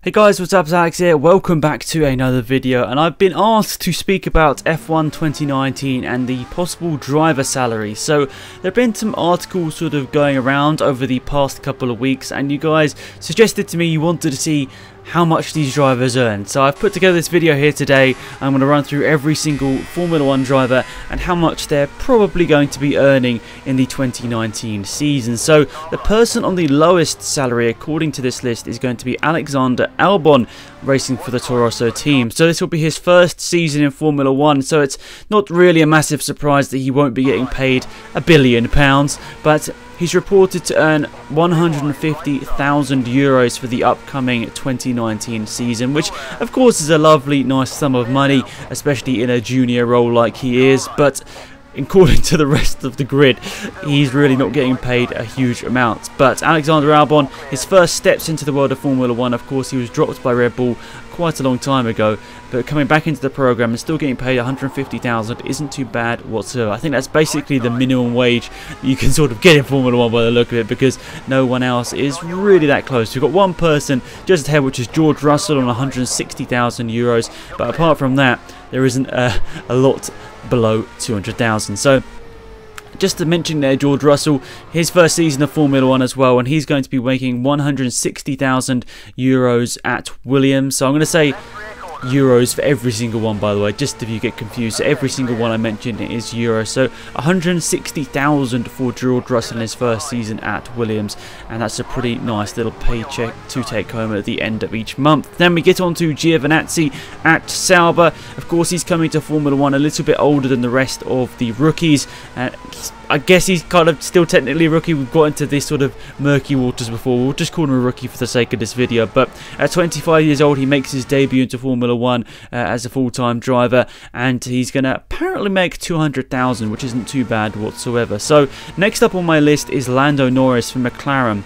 Hey guys, what's up? It's Alex here. Welcome back to another video, and I've been asked to speak about F1 2019 and the possible driver salaries. So there have been some articles sort of going around over the past couple of weeks, and you guys suggested to me you wanted to see how much these drivers earn. So I've put together this video here today. I'm going to run through every single Formula 1 driver and how much they're probably going to be earning in the 2019 season. So the person on the lowest salary according to this list is going to be Alexander Albon, racing for the Toro Rosso team. So this will be his first season in Formula 1, so it's not really a massive surprise that he won't be getting paid £1 billion, but he's reported to earn €150,000 for the upcoming 2019 season, which of course is a lovely, nice sum of money, especially in a junior role like he is, but according to the rest of the grid, he's really not getting paid a huge amount. But Alexander Albon, his first steps into the world of Formula 1, of course he was dropped by Red Bull quite a long time ago, but coming back into the program and still getting paid $150,000 isn't too bad whatsoever. I think that's basically the minimum wage you can sort of get in Formula 1 by the look of it, because no one else is really that close. We've got one person just ahead, which is George Russell on €160,000, but apart from that there isn't a lot below 200,000. So just to mention there, George Russell, his first season of Formula 1 as well, and he's going to be making €160,000 at Williams. So I'm going to say euros for every single one, by the way, just if you get confused. So every single one I mentioned is euros. So 160,000 for George Russell in his first season at Williams, and that's a pretty nice little paycheck to take home at the end of each month. Then we get on to Giovinazzi at Sauber. Of course, he's coming to Formula 1 a little bit older than the rest of the rookies. I guess he's kind of still technically a rookie. We've got into this sort of murky waters before. We'll just call him a rookie for the sake of this video. But at 25 years old, he makes his debut into Formula 1 as a full-time driver, and he's going to apparently make 200,000, which isn't too bad whatsoever. So next up on my list is Lando Norris from McLaren.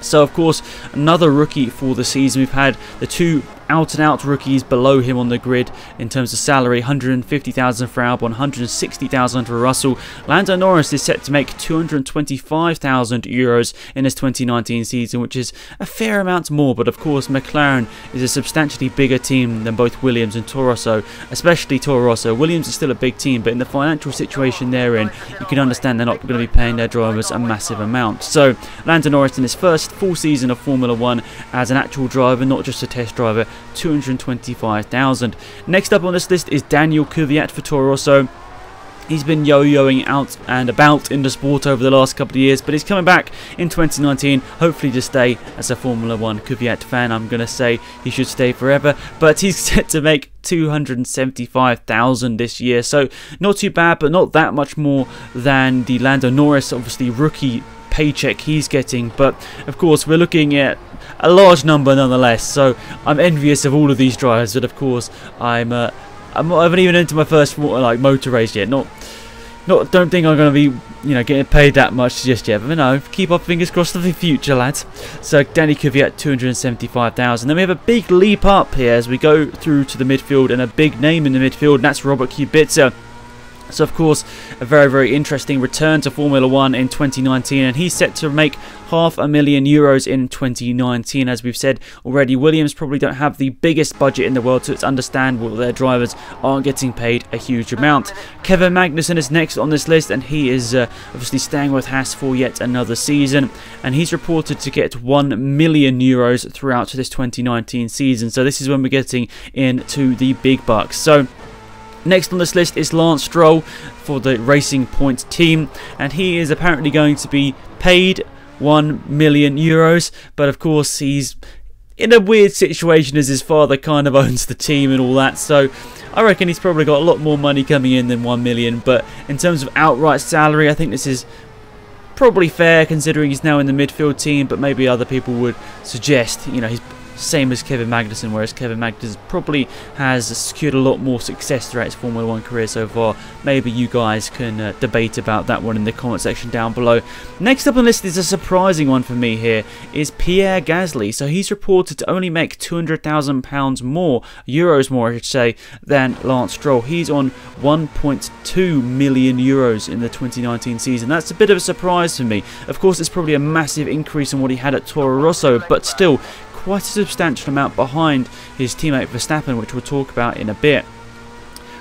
So of course, another rookie for the season. We've had the two out-and-out rookies below him on the grid in terms of salary: 150,000 for Albon, 160,000 for Russell. Lando Norris is set to make €225,000 in his 2019 season, which is a fair amount more, but of course McLaren is a substantially bigger team than both Williams and Toro Rosso, especially Toro Rosso. Williams is still a big team, but in the financial situation they're in, you can understand they're not going to be paying their drivers a massive amount. So Lando Norris in his first full season of Formula 1 as an actual driver, not just a test driver, 225,000. Next up on this list is Daniel Kvyat for Toro Rosso. He's been yo-yoing out and about in the sport over the last couple of years, but he's coming back in 2019, hopefully to stay as a Formula 1 Kvyat fan. I'm going to say he should stay forever, but he's set to make 275,000 this year, so not too bad, but not that much more than the Lando Norris, obviously, rookie paycheck he's getting. But of course we're looking at a large number nonetheless, so I'm envious of all of these drivers. But of course I haven't even entered my first motor race yet. Don't think I'm going to be getting paid that much just yet, but no, keep our fingers crossed for the future, lads. So Danny Kvyat, 275,000. Then we have a big leap up here as we go through to the midfield, and a big name in the midfield, and that's Robert Kubica. So of course a very, very interesting return to Formula 1 in 2019, and he's set to make €500,000 in 2019. As we've said already, Williams probably don't have the biggest budget in the world, so it's understandable that their drivers aren't getting paid a huge amount. Kevin Magnussen is next on this list, and he is obviously staying with Haas for yet another season, and he's reported to get €1 million throughout this 2019 season. So this is when we're getting into the big bucks. So next on this list is Lance Stroll for the Racing Point team, and he is apparently going to be paid €1 million, but of course he's in a weird situation as his father kind of owns the team and all that, so I reckon he's probably got a lot more money coming in than $1 million. But in terms of outright salary, I think this is probably fair considering he's now in the midfield team, but maybe other people would suggest, he's same as Kevin Magnussen, whereas Kevin Magnussen probably has secured a lot more success throughout his Formula 1 career so far. Maybe you guys can debate about that one in the comment section down below. Next up on the list is a surprising one for me here, is Pierre Gasly. So he's reported to only make €200,000 more, euros more I should say, than Lance Stroll. He's on €1.2 million in the 2019 season. That's a bit of a surprise for me. Of course, it's probably a massive increase on what he had at Toro Rosso, but still quite a substantial amount behind his teammate Verstappen, which we'll talk about in a bit.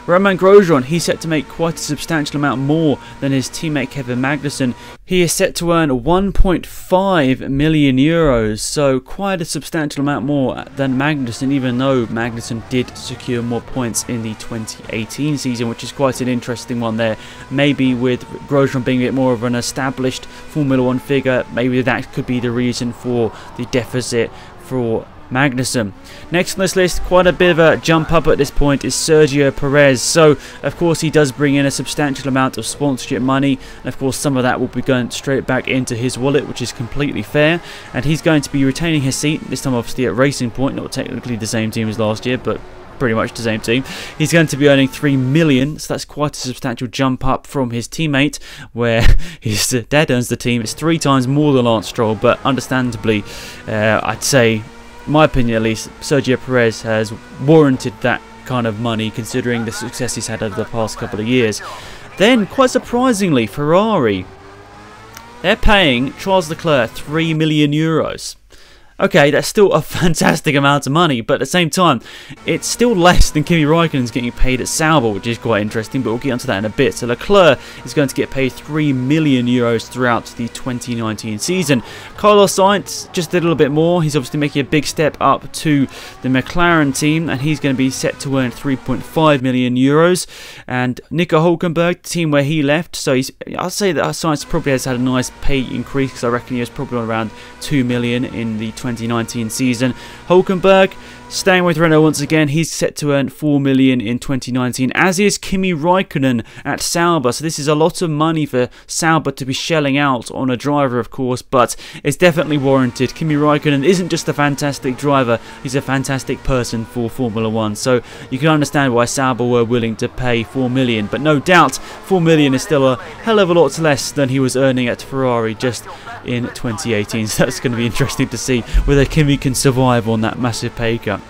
Romain Grosjean, he's set to make quite a substantial amount more than his teammate Kevin Magnussen. He is set to earn 1.5 million euros, so quite a substantial amount more than Magnussen, even though Magnussen did secure more points in the 2018 season, which is quite an interesting one there. Maybe with Grosjean being a bit more of an established Formula 1 figure, maybe that could be the reason for the deficit for Magnussen. Next on this list, quite a bit of a jump up at this point, is Sergio Perez. So of course he does bring in a substantial amount of sponsorship money, and of course some of that will be going straight back into his wallet, which is completely fair, and he's going to be retaining his seat, this time obviously at Racing Point, not technically the same team as last year, but pretty much the same team. He's going to be earning 3 million, so that's quite a substantial jump up from his teammate, where his dad owns the team. It's 3 times more than Lance Stroll, but understandably, I'd say, in my opinion at least, Sergio Perez has warranted that kind of money considering the success he's had over the past couple of years. Then, quite surprisingly, Ferrari, they're paying Charles Leclerc 3 million euros. Okay, that's still a fantastic amount of money, but at the same time, it's still less than Kimi Raikkonen's getting paid at Sauber, which is quite interesting, but we'll get onto that in a bit. So Leclerc is going to get paid 3 million euros throughout the 2019 season. Carlos Sainz, just a little bit more. He's obviously making a big step up to the McLaren team, and he's going to be set to earn 3.5 million euros. And Nico Hülkenberg, the team where he left, so I'll say that Sainz probably has had a nice pay increase, because I reckon he was probably on around 2 million in the 2019 season. Hülkenberg, staying with Renault once again, he's set to earn 4 million in 2019, as is Kimi Raikkonen at Sauber. So this is a lot of money for Sauber to be shelling out on a driver, of course, but it's definitely warranted. Kimi Raikkonen isn't just a fantastic driver, he's a fantastic person for Formula 1, so you can understand why Sauber were willing to pay 4 million, but no doubt 4 million is still a hell of a lot less than he was earning at Ferrari just in 2018, so that's going to be interesting to see whether Kimi can survive on that massive pay cut.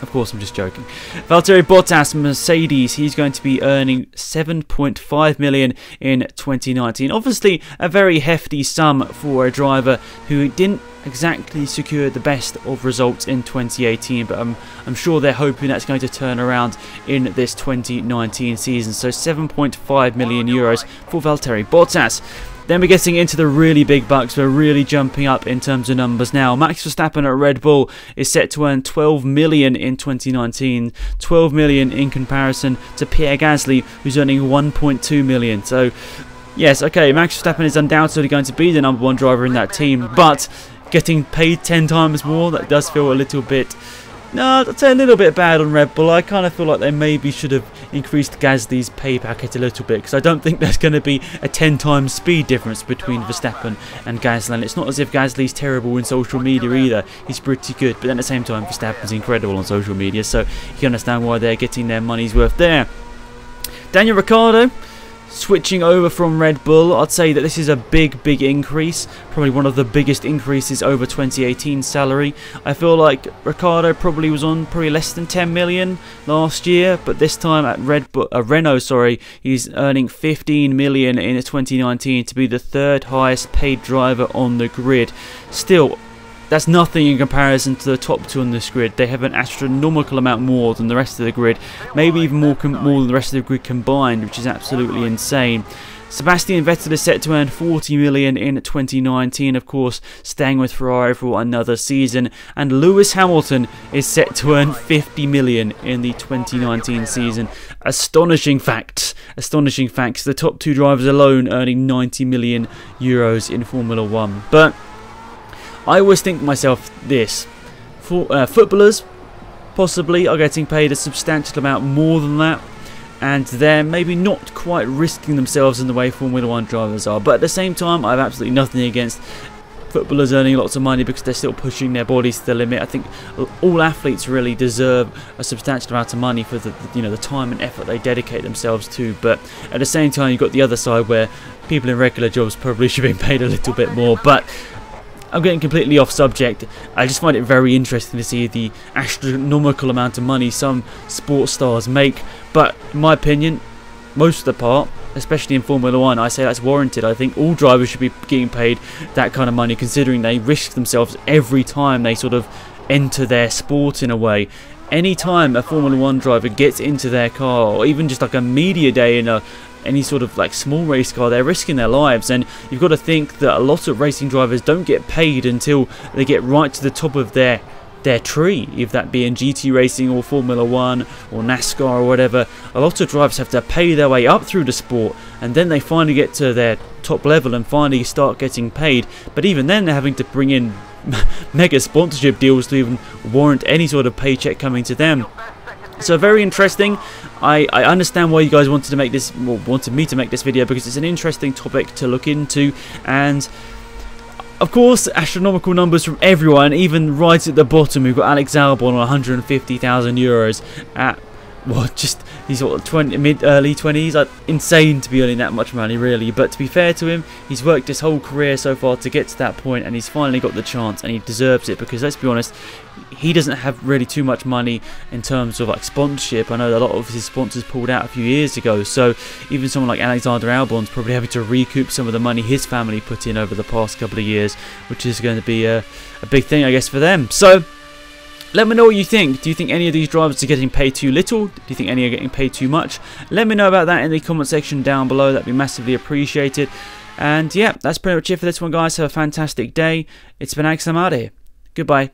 Of course, I'm just joking. Valtteri Bottas, Mercedes, he's going to be earning 7.5 million in 2019. Obviously, a very hefty sum for a driver who didn't exactly secure the best of results in 2018, but I'm sure they're hoping that's going to turn around in this 2019 season. So 7.5 million euros for Valtteri Bottas. Then we're getting into the really big bucks. We're really jumping up in terms of numbers now. Max Verstappen at Red Bull is set to earn 12 million in 2019. 12 million in comparison to Pierre Gasly, who's earning 1.2 million. So, yes, okay, Max Verstappen is undoubtedly going to be the #1 driver in that team, but getting paid 10 times more, that does feel a little bit... No, I'd say a little bit bad on Red Bull. I kind of feel like they maybe should have increased Gasly's pay packet a little bit, because I don't think there's going to be a 10 times speed difference between Verstappen and Gasly. And it's not as if Gasly's terrible in social media either. He's pretty good, but then at the same time Verstappen's incredible on social media, so you can understand why they're getting their money's worth there. Daniel Ricciardo, switching over from Red Bull, I'd say that this is a big increase, probably one of the biggest increases over 2018 salary. I feel like Ricciardo probably was on less than 10 million last year, but this time at Renault, he's earning 15 million in 2019 to be the 3rd highest paid driver on the grid. Still, that's nothing in comparison to the top 2 on this grid. They have an astronomical amount more than the rest of the grid, maybe even more than the rest of the grid combined, which is absolutely insane. Sebastian Vettel is set to earn 40 million in 2019, of course, staying with Ferrari for another season. And Lewis Hamilton is set to earn 50 million in the 2019 season. Astonishing facts. Astonishing facts. The top 2 drivers alone earning 90 million euros in Formula 1. But I always think to myself this, footballers possibly are getting paid a substantial amount more than that, and they're maybe not quite risking themselves in the way Formula 1 drivers are. But at the same time, I have absolutely nothing against footballers earning lots of money because they're still pushing their bodies to the limit. I think all athletes really deserve a substantial amount of money for the time and effort they dedicate themselves to. But at the same time, you've got the other side where people in regular jobs probably should be paid a little bit more. But I'm getting completely off subject. I just find it very interesting to see the astronomical amount of money some sports stars make. But in my opinion, most of the part, especially in Formula 1. I say that's warranted. I think all drivers should be getting paid that kind of money, considering they risk themselves every time they sort of enter their sport in a way. Anytime a Formula 1 driver gets into their car, or even just like a media day in any sort of like small race car, they're risking their lives. And you've got to think that a lot of racing drivers don't get paid until they get right to the top of their tree, if that be in GT racing or Formula 1 or NASCAR or whatever. A lot of drivers have to pay their way up through the sport, and then they finally get to their top level and finally start getting paid. But even then, they're having to bring in mega sponsorship deals to even warrant any sort of paycheck coming to them. So very interesting. I understand why you guys wanted to make this, well, wanted me to make this video, because it's an interesting topic to look into. And of course, astronomical numbers from everyone, even right at the bottom. We've got Alex Albon on 150,000 euros at, well, just he's what, early 20s. Insane to be earning that much money, really. But to be fair to him, he's worked his whole career so far to get to that point, and he's finally got the chance, and he deserves it. Because let's be honest, he doesn't have really too much money in terms of like sponsorship. I know a lot of his sponsors pulled out a few years ago, so even someone like Alexander Albon's probably having to recoup some of the money his family put in over the past couple of years, which is going to be a big thing, I guess, for them. So let me know what you think. Do you think any of these drivers are getting paid too little? Do you think any are getting paid too much? Let me know about that in the comment section down below. That'd be massively appreciated. And yeah, that's pretty much it for this one, guys. Have a fantastic day. It's been Alex, I'm out of here. Goodbye.